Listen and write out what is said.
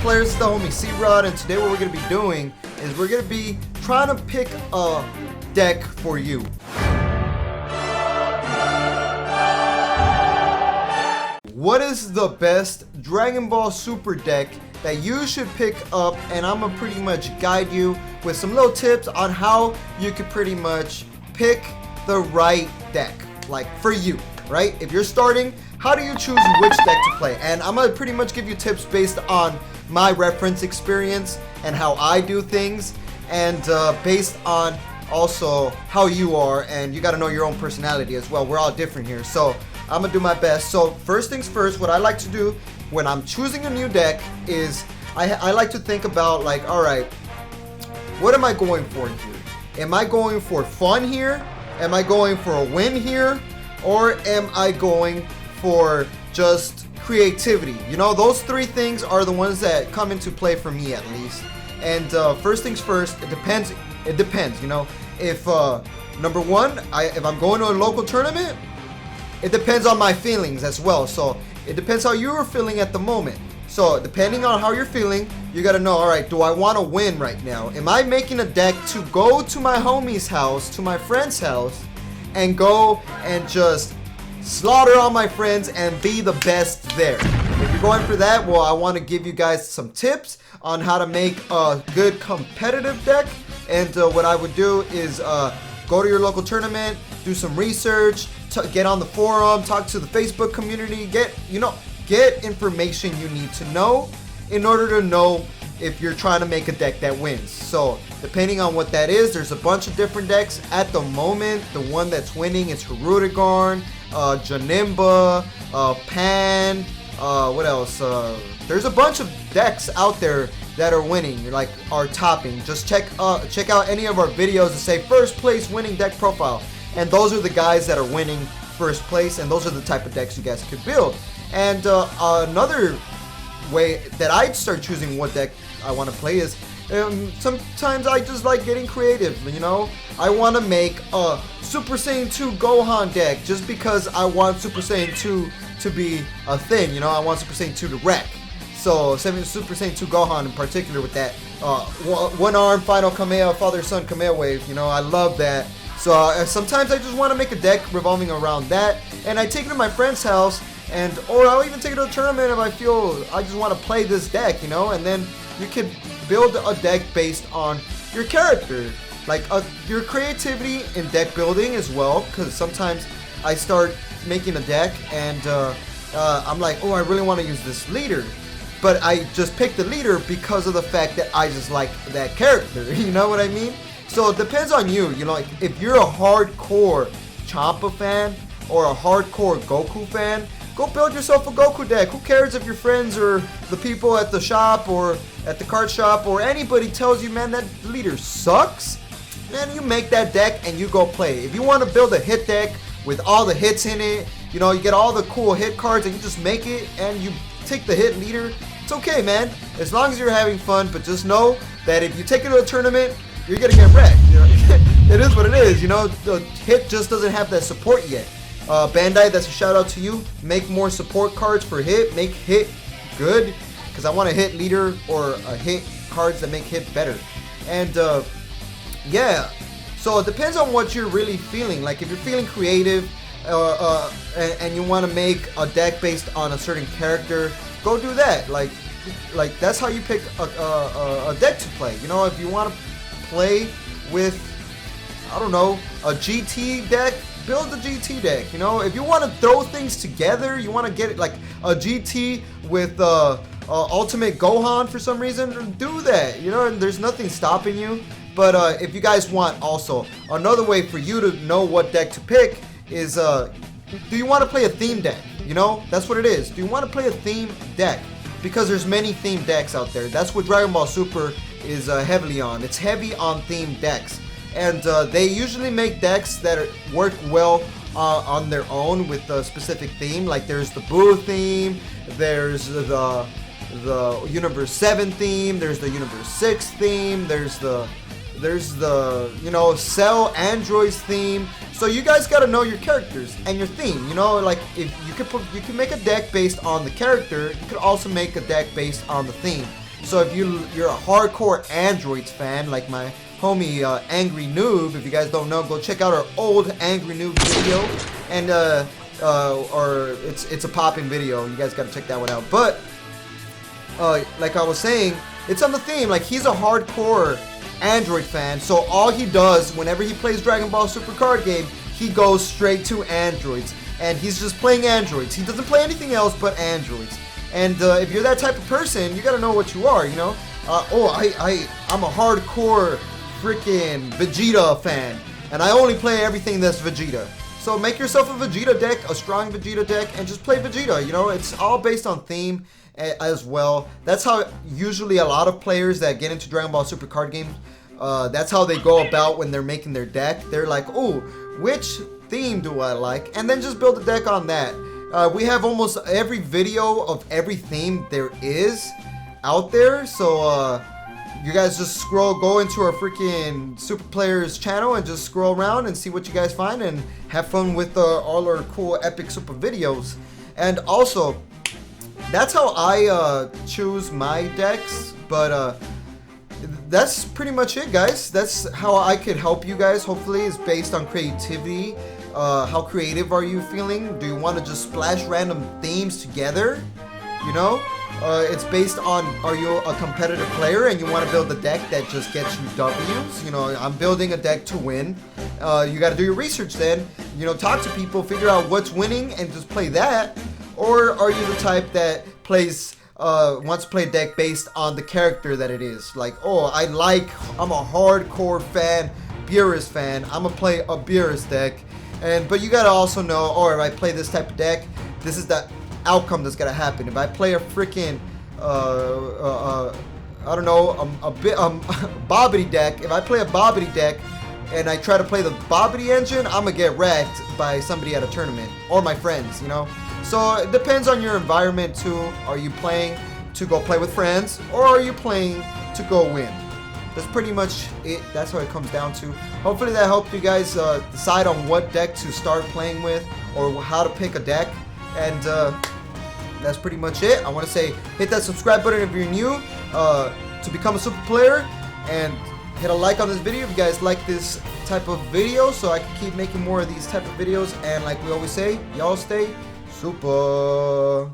players? It's the homie C-Rod, and today what we're going to be doing is we're going to be trying to pick a deck for you. What is the best Dragon Ball Super deck that you should pick up? And I'm going to pretty much guide you with some little tips on how you could pretty much pick the right deck, like for you, right? If you're starting, how do you choose which deck to play? And I'm going to pretty much give you tips based on my reference experience and how I do things, and based on also how you are, and you got to know your own personality as well. We're all different here, so I'm going to do my best. So first things first, what I like to do when I'm choosing a new deck is I like to think about, like, all right, what am I going for here? Am I going for fun here? Am I going for a win here? Or am I going for just creativity? You know, those three things are the ones that come into play for me, at least. And first things first, it depends, you know. If number one, if I'm going to a local tournament, it depends on my feelings as well. So it depends how you're feeling at the moment. So depending on how you're feeling, you gotta know, all right, do I want to win right now? Am I making a deck to go to my homie's house, to my friend's house, and go and just slaughter all my friends and be the best there? If you're going for that, well, I want to give you guys some tips on how to make a good competitive deck. And what I would do is go to your local tournament, do some research, get on the forum, talk to the Facebook community, get information you need to know in order to know if you're trying to make a deck that wins. So depending on what that is, there's a bunch of different decks at the moment. The one that's winning is Hirudegarn, Janemba, Pan, what else? There's a bunch of decks out there that are winning, like are topping. Just check out any of our videos that say first place winning deck profile, and those are the guys that are winning first place, and those are the type of decks you guys could build. And another way that I'd start choosing what deck I want to play is sometimes I just like getting creative, you know. I want to make a Super Saiyan 2 Gohan deck just because I want Super Saiyan 2 to be a thing, you know. I want Super Saiyan 2 to wreck. So Super Saiyan 2 Gohan in particular with that one arm final Kamea, father-son Kamea wave, you know, I love that. So sometimes I just want to make a deck revolving around that, and I take it to my friend's house, or I'll even take it to a tournament if I feel I just want to play this deck, you know. And then you can build a deck based on your character, like your creativity in deck building as well, because sometimes I start making a deck and I'm like, oh, I really want to use this leader, but I just picked the leader because of the fact that I just like that character, you know what I mean? So it depends on you, you know. Like if you're a hardcore Champa fan or a hardcore Goku fan, go build yourself a Goku deck. Who cares if your friends or the people at the shop or at the card shop or anybody tells you, man, that leader sucks? Man, you make that deck and you go play. If you want to build a hit deck with all the hits in it, you know, you get all the cool hit cards and you just make it and you take the hit leader, it's okay, man. As long as you're having fun, but just know that if you take it to a tournament, you're gonna get wrecked. You know, it is what it is. You know, the hit just doesn't have that support yet. Bandai, that's a shout out to you. Make more support cards for hit. Make hit good, because I want a hit leader or a hit cards that make hit better. And yeah, so it depends on what you're really feeling. Like if you're feeling creative and you want to make a deck based on a certain character, go do that. Like that's how you pick a deck to play. You know, if you want to play with, I don't know, a GT deck, build the GT deck. You know, if you want to throw things together, you want to get it like a GT with Ultimate Gohan for some reason, do that. You know, and there's nothing stopping you. But if you guys want, also another way for you to know what deck to pick is, do you want to play a theme deck? You know, that's what it is. Do you want to play a theme deck? Because there's many theme decks out there. That's what Dragon Ball Super is heavily on. It's heavy on theme decks. And they usually make decks that work well on their own with a specific theme. Like there's the Boo theme, there's the Universe 7 theme, there's the Universe 6 theme, there's the you know, Cell Androids theme. So you guys got to know your characters and your theme. You know, like if you can make a deck based on the character, you could also make a deck based on the theme. So if you're a hardcore Androids fan, like my homie Angry Noob, if you guys don't know, go check out our old Angry Noob video, and or it's a popping video. You guys gotta check that one out. But like I was saying, it's on the theme. Like, he's a hardcore Android fan, so all he does whenever he plays Dragon Ball Super card game, he goes straight to Androids, and he's just playing Androids. He doesn't play anything else but Androids. And if you're that type of person, you gotta know what you are, you know. I'm a hardcore freaking Vegeta fan, and I only play everything that's Vegeta. So make yourself a Vegeta deck, a strong Vegeta deck, and just play Vegeta. You know, it's all based on theme as well. That's how usually a lot of players that get into Dragon Ball Super card games, that's how they go about when they're making their deck. They're like, oh, which theme do I like? And then just build a deck on that. We have almost every video of every theme there is out there. So you guys just go into our freaking Super Players channel and just scroll around and see what you guys find and have fun with all our cool epic super videos. And also, that's how I choose my decks, but that's pretty much it, guys. That's how I could help you guys. Hopefully it's based on creativity. How creative are you feeling? Do you want to just splash random themes together? You know, it's based on, are you a competitive player and you want to build a deck that just gets you W's? You know, I'm building a deck to win. You got to do your research then. You know, talk to people, figure out what's winning, and just play that. Or are you the type that plays, wants to play a deck based on the character that it is? Like, oh, I'm a hardcore fan, Beerus fan. I'm gonna play a Beerus deck. But you gotta also know, or if I play this type of deck, this is the outcome that's gonna happen. If I play a freaking, I don't know, Bobbity deck, if I play a Bobbity deck and I try to play the Bobbity engine, I'm gonna get wrecked by somebody at a tournament, or my friends, you know? So it depends on your environment too. Are you playing to go play with friends, or are you playing to go win? That's pretty much it. That's how it comes down to. Hopefully that helped you guys decide on what deck to start playing with, or how to pick a deck. And that's pretty much it. I want to say, hit that subscribe button if you're new to become a super player, and hit a like on this video if you guys like this type of video, so I can keep making more of these type of videos. And like we always say, y'all stay super.